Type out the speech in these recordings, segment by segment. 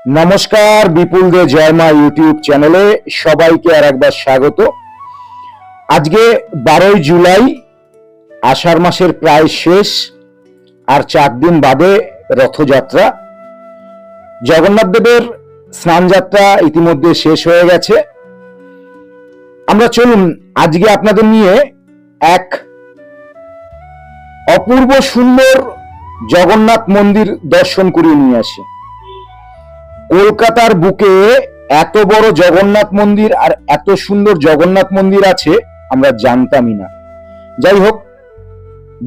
নমস্কার, বিপুল দে জয় মা ইউটিউব চ্যানেলে সবাইকে আর একবার স্বাগত। আজকে 12ই জুলাই, আষাঢ় মাসের প্রায় শেষ, আর 4 দিন বাদে রথযাত্রা। জগন্নাথ দেবের স্নানযাত্রা ইতিমধ্যে শেষ হয়ে গেছে। আমরা চলুন আজকে আপনাদের নিয়ে এক অপূর্ব সুন্দর জগন্নাথ মন্দির দর্শন করিয়ে নিয়ে আসি। কলকাতার বুকে এত বড় জগন্নাথ মন্দির আর এত সুন্দর জগন্নাথ মন্দির আছে আমরা জানতামই না। যাই হোক,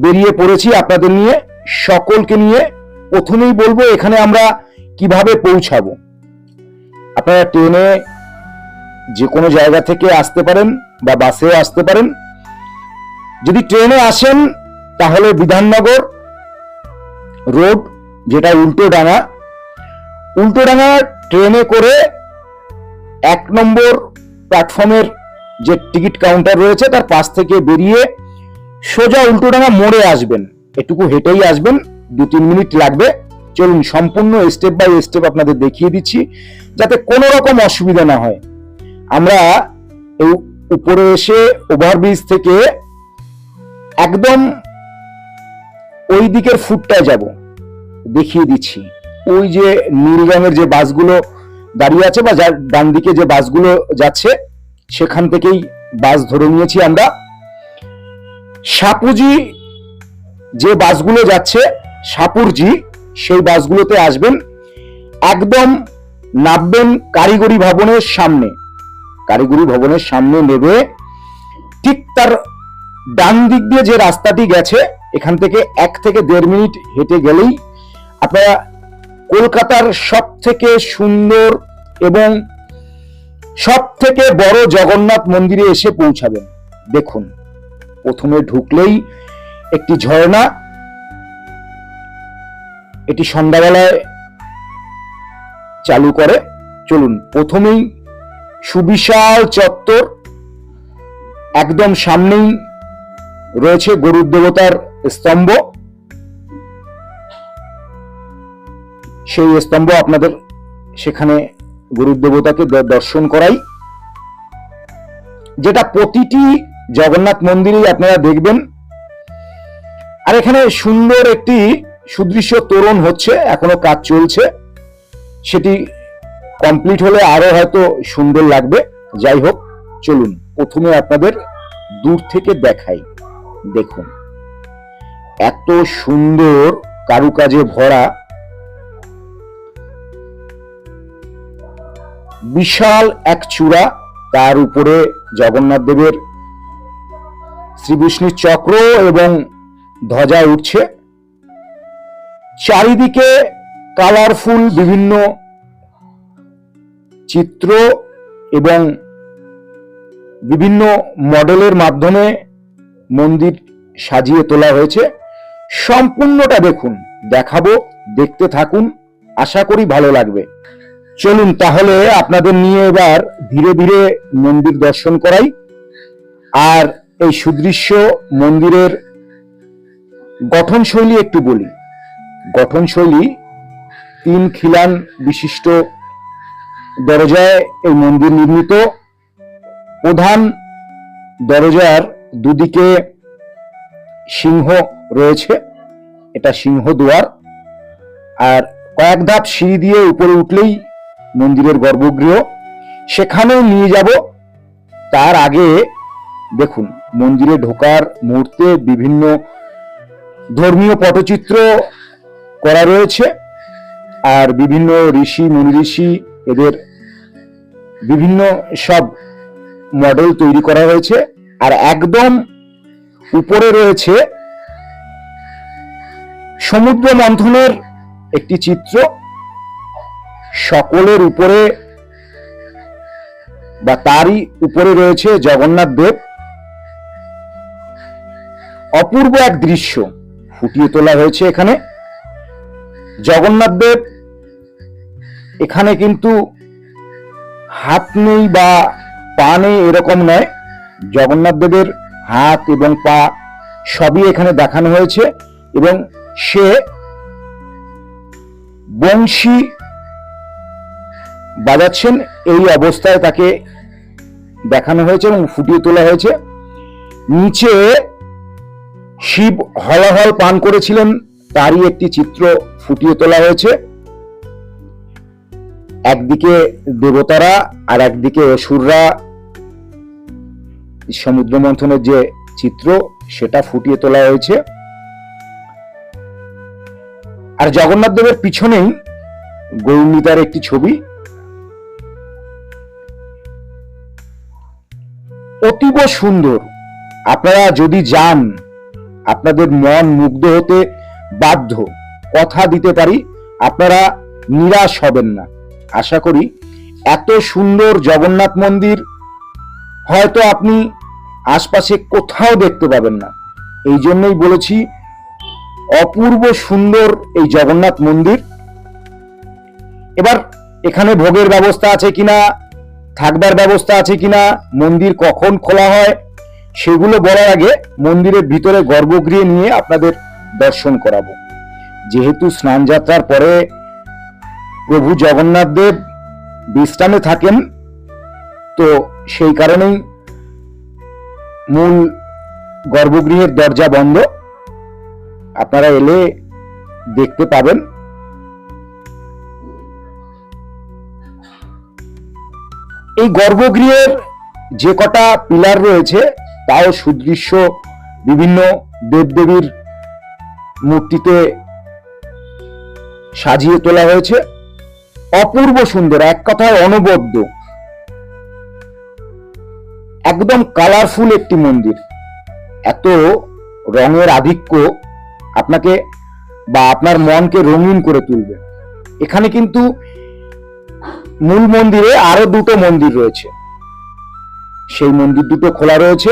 বেরিয়ে পড়েছি আপনাদের নিয়ে, সকলকে নিয়ে। প্রথমেই বলবো এখানে আমরা কিভাবে পৌঁছাবো। আপনারা ট্রেনে যে কোনো জায়গা থেকে আসতে পারেন বা বাসেও আসতে পারেন। যদি ট্রেনে আসেন তাহলে বিধাননগর রোড, যেটা উল্টোডাঙা ট্রেনে করে 1 নম্বর প্ল্যাটফর্মের যে টিকিট কাউন্টার রয়েছে তার পাশ থেকে বেরিয়ে সোজা উল্টোডাঙা মোড়ে আসবেন। এটুকু হেঁটেই আসবেন, 2-3 মিনিট লাগবে। চলুন সম্পূর্ণ স্টেপ বাই স্টেপ আপনাদের দেখিয়ে দিচ্ছি, যাতে কোনো রকম অসুবিধা না হয়। আমরা এই উপরে এসে ওভারব্রিজ থেকে একদম ওই দিকের ফুটটায় যাব, দেখিয়ে দিচ্ছি। ওই যে নীল রঙের যে বাসগুলো দাঁড়িয়ে আছে বা ডান দিকে যে বাসগুলো যাচ্ছে, সেখান থেকেই বাস ধরে নিয়েছি আমরা। সাপুজি যে বাসগুলো যাচ্ছে, সাপুরজি, সেই বাসগুলোতে আসবেন। একদম নামবেন কারিগরি ভবনের সামনে। কারিগরি ভবনের সামনে নেবে ঠিক তার ডান দিক দিয়ে যে রাস্তাটি গেছে, এখান থেকে 1 থেকে 1.5 মিনিট হেঁটে গেলেই আপনারা কলকাতার সব থেকে সুন্দর এবং সব থেকে বড় জগন্নাথ মন্দিরে এসে পৌঁছাবেন। দেখুন, প্রথমে ঢুকলেই একটি ঝর্ণা, এটি সন্ধ্যাবেলায় চালু করে। চলুন, প্রথমেই সুবিশাল চত্বর, একদম সামনেই রয়েছে গরুর দেবতার স্তম্ভ। সেই স্তম্ভ আপনাদের সেখানে গরুর দেবতাকে দর্শন করাই, যেটা প্রতিটি জগন্নাথ মন্দিরেই আপনারা দেখবেন। আর এখানে সুন্দর একটি সুদৃশ্য তোরণ হচ্ছে, এখনো কাজ চলছে। সেটি কমপ্লিট হলে আরো হয়তো সুন্দর লাগবে। যাই হোক, চলুন প্রথমে আপনাদের দূর থেকে দেখাই। দেখুন, এত সুন্দর কারুকাজে ভরা বিশাল এক চূড়া, তার উপরে জগন্নাথ দেবের শ্রীবিষ্ণুর চক্র এবং ধ্বজা উঠছে। চারিদিকে কালারফুল বিভিন্ন চিত্র এবং বিভিন্ন মডেলের মাধ্যমে মন্দির সাজিয়ে তোলা হয়েছে। সম্পূর্ণটা দেখুন, দেখাবো, দেখতে থাকুন, আশা করি ভালো লাগবে। চলুন তাহলে আপনাদের নিয়ে এবার ধীরে ধীরে মন্দির দর্শন করাই। আর এই সুদৃশ্য মন্দিরের গঠনশৈলী একটু বলি। গঠনশৈলী 3 খিলান বিশিষ্ট দরজায় এই মন্দির নির্মিত। প্রধান দরজার দুদিকে সিংহ রয়েছে, এটা সিংহ দুয়ার। আর কয়েক ধাপ সিঁড়ি দিয়ে উপরে উঠলেই মন্দিরের গর্ভগৃহ, সেখানেও নিয়ে যাব। তার আগে দেখুন, মন্দিরে ঢোকার মুহূর্তে বিভিন্ন ধর্মীয় পটচিত্র করা রয়েছে, আর বিভিন্ন ঋষি মুনি ঋষি এদের বিভিন্ন সব মডেল তৈরি করা হয়েছে। আর একদম উপরে রয়েছে সমুদ্র মন্থনের একটি চিত্র। সকলের উপরে বা তারই উপরে রয়েছে জগন্নাথ দেব। অপূর্ব এক দৃশ্য ফুটিয়ে তোলা হয়েছে এখানে। জগন্নাথ দেব এখানে কিন্তু হাত নেই বা পা নেই এরকম নয়, জগন্নাথ দেবের হাত এবং পা সবই এখানে দেখানো হয়েছে। এবং সে বংশী বাজাচ্ছেন, এই অবস্থায় তাকে দেখানো হয়েছে এবং ফুটিয়ে তোলা হয়েছে। নিচে শিব হলাহল পান করেছিলেন, তারই একটি চিত্র ফুটিয়ে তোলা হয়েছে। একদিকে দেবতারা আর একদিকে অসুররা, সমুদ্র মন্থনের যে চিত্র সেটা ফুটিয়ে তোলা হয়েছে। আর জগন্নাথ দেবের পিছনেই গৌরনীতার একটি ছবি। অতীব সুন্দর। আপনারা যদি যান, আপনাদের মন মুগ্ধ হতে বাধ্য। কথা দিতে পারি, আপনারা নিরাশ হবেন না। আশা করি এত সুন্দর জগন্নাথ মন্দির হয়তো আপনি আশপাশে কোথাও দেখতে পাবেন না। এই জন্যই বলেছি অপূর্ব সুন্দর এই জগন্নাথ মন্দির। এবার এখানে ভোগের ব্যবস্থা আছে কিনা, থাকবার ব্যবস্থা আছে কিনা, মন্দির কখন খোলা হয়, সেগুলো বলার আগে মন্দিরের ভিতরে গর্ভগৃহে নিয়ে আপনাদের দর্শন করাবো। যেহেতু স্নান যাত্রার পরে প্রভু জগন্নাথ দেব বিশ্রামে থাকেন, তো সেই কারণেই মূল গর্ভগৃহের দরজা বন্ধ। আপনারা এলে দেখতে পাবেন। এই গর্ভগৃহের যে কটা পিলার রয়েছে তাও সুদৃশ্য বিভিন্ন দেবদেবীর মূর্তিতে সাজিয়ে তোলা হয়েছে। অপূর্ব সুন্দর, এক কথায় অনবদ্য, একদম কালারফুল একটি মন্দির। এত রঙের আধিক্য আপনাকে বা আপনার মনকে রঙিন করে তুলবে। এখানে কিন্তু মূল মন্দিরে আরো দুটো মন্দির রয়েছে, সেই মন্দির দুটো খোলা রয়েছে।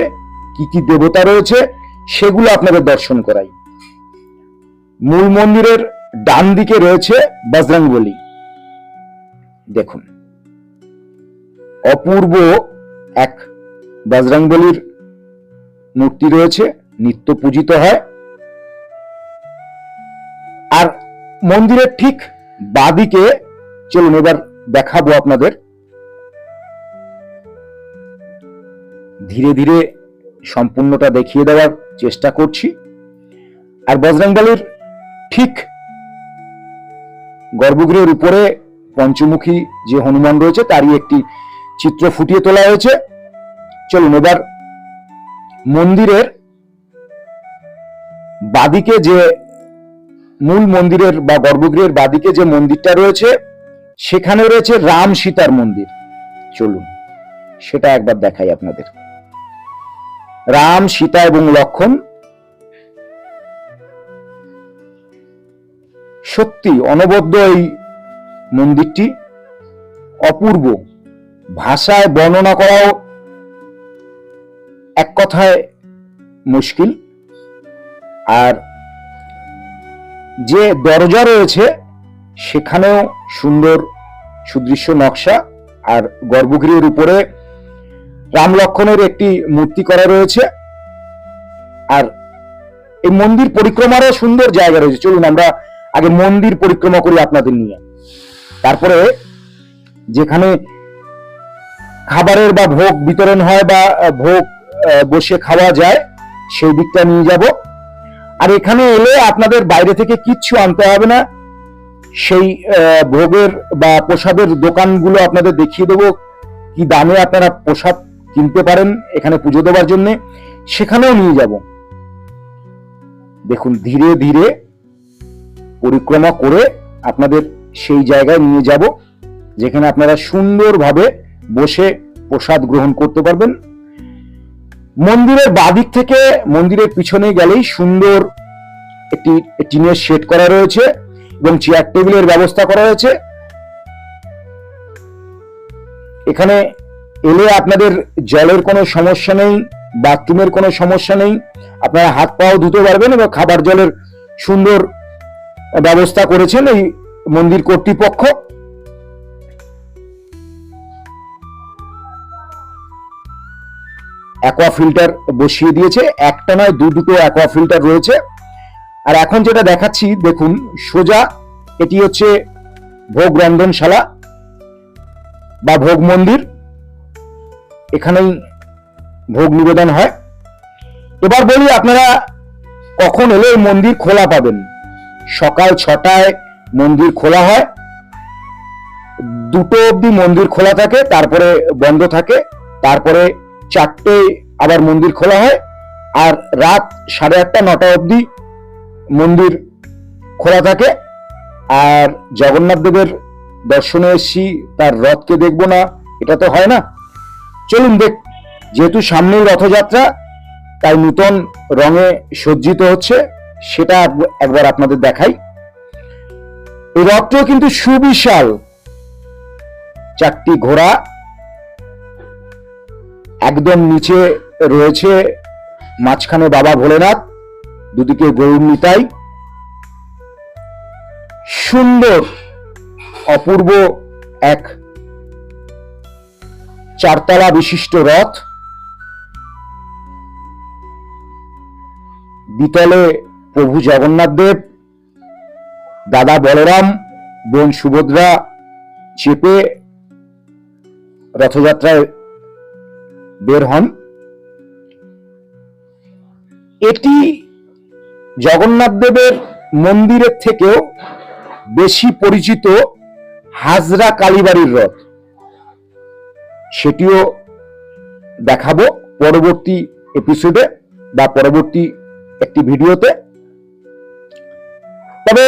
কি কি দেবতা রয়েছে সেগুলো আপনাদের দর্শন করাই। মূল মন্দিরের ডান দিকে রয়েছে বজরংবলী। দেখুন, অপূর্ব এক বজরংবলীর মূর্তি রয়েছে, নিত্য পূজিত হয়। আর মন্দিরের ঠিক বাদিকে, চলুন এবার দেখাবো আপনাদের। ধীরে ধীরে সম্পূর্ণটা দেখিয়ে দেওয়ার চেষ্টা করছি। আর বজরংবলীর ঠিক গর্ভগৃহের উপরে পঞ্চমুখী যে হনুমান রয়েছে তারই একটি চিত্র ফুটিয়ে তোলা হয়েছে। চলুন এবার মন্দিরের বাদিকে, যে মূল মন্দিরের বা গর্ভগৃহের বাদিকে যে মন্দিরটা রয়েছে সেখানে রয়েছে রাম সীতার মন্দির। চলুন সেটা একবার দেখাই আপনাদের। রাম, সীতা এবং লক্ষ্মণ। সত্যি অনবদ্য এই মন্দিরটি, অপূর্ব। ভাষায় বর্ণনা করাও এক কথায় মুশকিল। আর যে দরজা রয়েছে সেখানেও সুন্দর সুদৃশ্য নকশা। আর গর্ভগৃহের উপরে রাম লক্ষ্মণের একটি মূর্তি করা রয়েছে। আর এই মন্দির পরিক্রমারও সুন্দর জায়গা রয়েছে। চলুন আমরা আগে মন্দির পরিক্রমা করি আপনাদের নিয়ে, তারপরে যেখানে খাবারের বা ভোগ বিতরণ হয় বা ভোগ বসে খাওয়া যায় সেই দিকটা নিয়ে যাব। আর এখানে এলে আপনাদের বাইরে থেকে কিচ্ছু আনতে হবে না। সেই ভোগের বা প্রসাদের দোকানগুলো আপনাদের দেখিয়ে দেবো, কি দামে আপনারা প্রসাদ কিনতে পারেন এখানে পুজো দেওয়ার জন্য, সেখানেও নিয়ে যাব। দেখুন ধীরে ধীরে পরিক্রমা করে আপনাদের সেই জায়গায় নিয়ে যাব যেখানে আপনারা সুন্দরভাবে বসে প্রসাদ গ্রহণ করতে পারবেন। মন্দিরের বাদিক থেকে মন্দিরের পিছনে গেলেই সুন্দর একটি টিনের শেড করা রয়েছে এবং চেয়ার টেবিলের ব্যবস্থা করা হয়েছে। এখানে এলে আপনাদের জলের কোনো সমস্যা নেই, বাথরুমের কোনো সমস্যা নেই। আপনারা হাত পাও ধুতে পারবেন এবং খাবার জলের সুন্দর ব্যবস্থা করেছেন এই মন্দির কর্তৃপক্ষ। অ্যাকোয়া ফিল্টার বসিয়ে দিয়েছে, একটা নয় দুটো অ্যাকোয়া ফিল্টার রয়েছে। আর এখন যেটা দেখাচ্ছি দেখুন, সোজা এটি হচ্ছে ভোগ রন্ধনশালা। বা ভোগ মন্দির, এখানেই ভোগ নিবেদন হয়। এবার বলি আপনারা কখন এলে মন্দির খোলা পাবেন। সকাল 6টায় মন্দির খোলা হয়, 2টো অবধি মন্দির খোলা থাকে, তারপরে বন্ধ থাকে, তারপরে 4টে আবার মন্দির খোলা হয়, আর রাত 8:30 9টা অবধি মন্দির খোলা থাকে। আর জগন্নাথ দেবের দর্শনে এসেছি, তার রথকে দেখবো না, এটা তো হয় না। চলুন যেহেতু সামনেই রথযাত্রা, তাই নূতন রঙে সজ্জিত হচ্ছে, সেটা একবার আপনাদের দেখাই। এই রথটিও কিন্তু সুবিশাল, 4টি ঘোড়া, একদম নিচে রয়েছে মাঝখানে বাবা ভোলেনাথ, দুদিকে গৌর নিতাই। সুন্দর অপূর্ব এক 4তলা বিশিষ্ট রথ, দ্বিতলে প্রভু জগন্নাথ দেব, দাদা বলরাম, বোন সুভদ্রা চেপে রথযাত্রায় বের হন। এটি জগন্নাথ দেবের মন্দিরের থেকেও বেশি পরিচিত হাজরা কালীবাড়ির রথ, সেটিও দেখাবো পরবর্তী এপিসোডে বা পরবর্তী একটি ভিডিওতে। তবে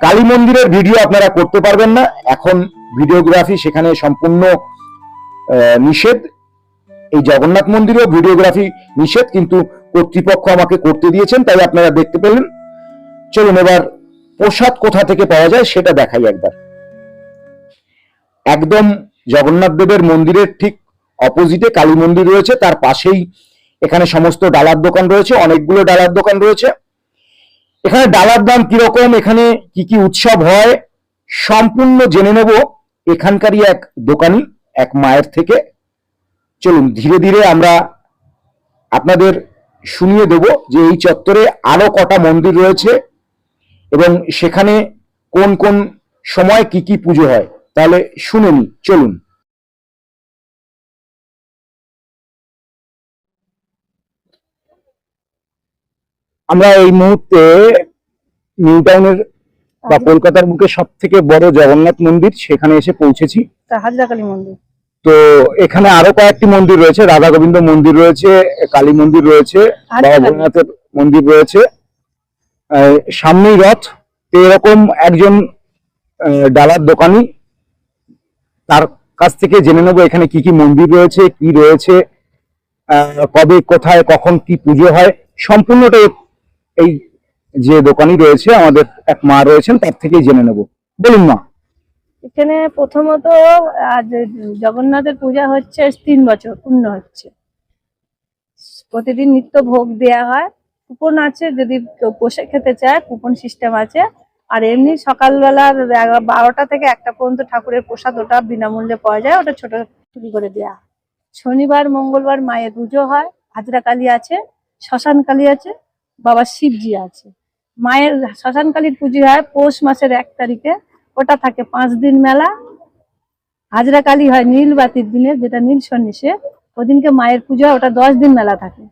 কালী মন্দিরের ভিডিও আপনারা করতে পারবেন না, এখন ভিডিওগ্রাফি সেখানে সম্পূর্ণ নিষেধ। এই জগন্নাথ মন্দিরেও ভিডিওগ্রাফি নিষেধ, কিন্তু কর্তৃপক্ষ আমাকে করতে দিয়েছেন, তাই আপনারা দেখতে পেলেন। চলুন এবার প্রসাদ কোথা থেকে পাওয়া যায় সেটা দেখাই একবার। একদম জগন্নাথ দেবের মন্দিরের ঠিক অপোজিটে কালী মন্দির রয়েছে, তার পাশেই এখানে সমস্ত ডালার দোকান রয়েছে, অনেকগুলো ডালার দোকান রয়েছে। এখানে ডালার দাম কিরকম, এখানে কি কি উৎসব হয়, সম্পূর্ণ জেনে নেব এখানকারই এক দোকানি, এক মায়ের থেকে। চলুন ধীরে ধীরে আমরা আপনাদের শুনিয়ে দেব যে এই চত্বরে আরো কটা মন্দির রয়েছে এবং সেখানে কোন কোন সময় কি কি পুজো হয়। তাহলে শুনে নি, চলুন। আমরা এই মুহূর্তে নিউ টাউনের বা কলকাতার বুকে সব থেকে বড় জগন্নাথ মন্দির, সেখানে এসে পৌঁছেছি, হাজরাকালী মন্দির। তো এখানে আরো কয়েকটি মন্দির রয়েছে, রাধা গোবিন্দ মন্দির রয়েছে, কালী মন্দির রয়েছে, বাবা ভোলেনাথের মন্দির রয়েছে, সামনেই রথ। তো এরকম একজন ডালার দোকানি, তার কাছ থেকে জেনে নেবো এখানে কি কি মন্দির রয়েছে, কি রয়েছে, কবে কোথায় কখন কি পুজো হয়, সম্পূর্ণটাই এই যে দোকানি রয়েছে আমাদের এক মা রয়েছেন তার থেকেই জেনে নেব। বলুন মা। এখানে প্রথমত আজ জগন্নাথের পূজা হচ্ছে 3 বছর পূর্ণ হচ্ছে। প্রতিদিন নিত্য ভোগ দেয়া হয়, কুপন আছে, যদি কেউ বসে খেতে চায় কুপন সিস্টেম আছে। আর এমনি সকালবেলার 12টা থেকে 1টা পর্যন্ত ঠাকুরের প্রসাদ ওটা বিনামূল্যে পাওয়া যায়, ওটা ছোট চুরি করে দেয়া। শনিবার মঙ্গলবার মায়ের পুজো হয়, হাজরা কালী আছে, শ্মশান কালী আছে, বাবা শিবজি আছে। মায়ের শ্মশান কালীর পুজো হয় পৌষ মাসের 1 তারিখে, ওটা থাকে 5 দিন মেলা। হাজরা কালী হয় নীল বাতির দিনে, যেটা নীল সন্নিশে, ওদিনকে মায়ের পুজো হয়, ওটা 10 দিন মেলা থাকে।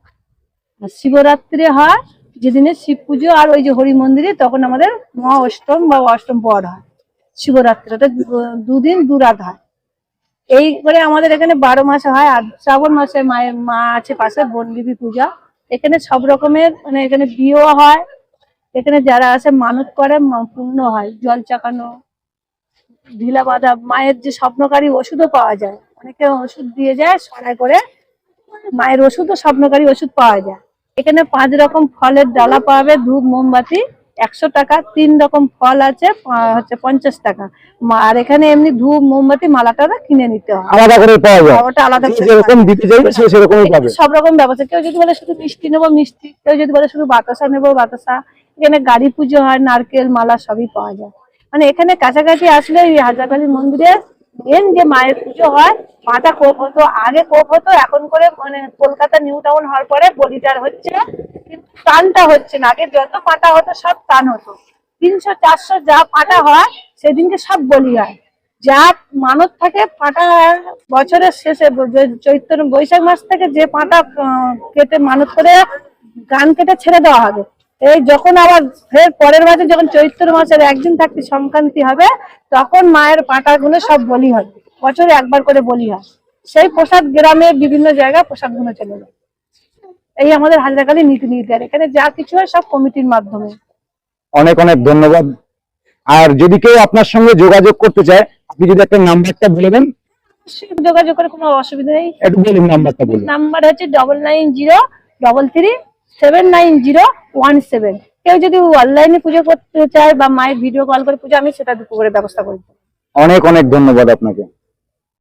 আর শিবরাত্রি হয় যেদিনে শিব পুজো আর ওই যে হরি মন্দিরে, তখন আমাদের মহা অষ্টম বা অষ্টম পর হয় শিবরাত্রি, ওটা 2 দিন 2 রাত হয়। এই করে আমাদের এখানে 12 মাসে হয়। আর শ্রাবণ মাসে মায়ের মা আছে পাশে, বনদেবী পূজা। এখানে সব রকমের মানে এখানে বিয়েও হয়, এখানে যারা আসে মানত করে পূর্ণ হয়, জল চাকানো, ঢিলা বাঁধা, মায়ের যে স্বপ্নকারী ওষুধও পাওয়া যায়, অনেকে ওষুধ দিয়ে যায় সরাই করে, মায়ের ওষুধ ও স্বপ্নকারী ওষুধ পাওয়া যায়। এখানে 5 রকম ফলের ডালা পাবে, ধূপ মোমবাতি 100 টাকা, 3 রকম ফল আছে হচ্ছে 50 টাকা। আর এখানে এমনি ধূপ মোমবাতি মালাটা কিনে নিতে হয়, আলাদা করে পাওয়া যায়, ওটা আলাদা যেরকম দিতে চাইবে সে সেরকমই পাবে। সব রকম ব্যবস্থা, কেউ যদি বলে শুধু মিষ্টি নেবো মিষ্টি, কেউ যদি বলে শুধু বাতাসা নেবো বাতাসা। এখানে গাড়ি পুজো হয়, নারকেল মালা সবই পাওয়া যায়। মানে এখানে কাছাকাছি আসলে এই হাজরাকালী মন্দিরে মেন যে মায়ের পুজো হয়, মাটা কোপ হতো, আগে কোপ হতো, এখন করে মানে কলকাতা নিউ টাউন হওয়ার পরে বলিটার হচ্ছে, কিন্তু টানটা হচ্ছে না। আগে যত পাটা হতো সব টান হতো, 300 400 যা পাটা হয় সেদিনকে সব বলি হয়। যা মানত থাকে পাটা বছরের শেষে চৈত্র বৈশাখ মাস থেকে যে পাটা কেটে মানত করে গান কেটে ছেড়ে দেওয়া হবে। এই যখন আবার ফের পরের মাসে যখন চৈত্র মাসের একদিন থাকতে সংক্রান্তি হবে, তখন মায়ের পাটাগুলো সব বলি হবে, বছরে একবার করে বলি হয়। সেই প্রসাদ গ্রামের বিভিন্ন জায়গায় প্রসাদ গুলো চলে যায়। এই আমাদের হাজরাকালী নীতি নির্ধারণ, আর এখানে যা কিছু হয় সব কমিটির মাধ্যমে। অনেক অনেক ধন্যবাদ। আর যদি কেউ আপনার সঙ্গে যোগাযোগ করতে চায়, আপনি যদি একটা নাম্বারটা বলে দেন। যোগাযোগ করে কোনো অসুবিধা নেই। একটু বলুন নাম্বারটা বলুন। নাম্বার হচ্ছে 9903337017। কেউ যদি অনলাইনে পুজো করতে চায় বা মায়ের ভিডিও কল করে পুজো, আমি সেটা করে ব্যবস্থা করে দেবো। অনেক অনেক ধন্যবাদ আপনাকে।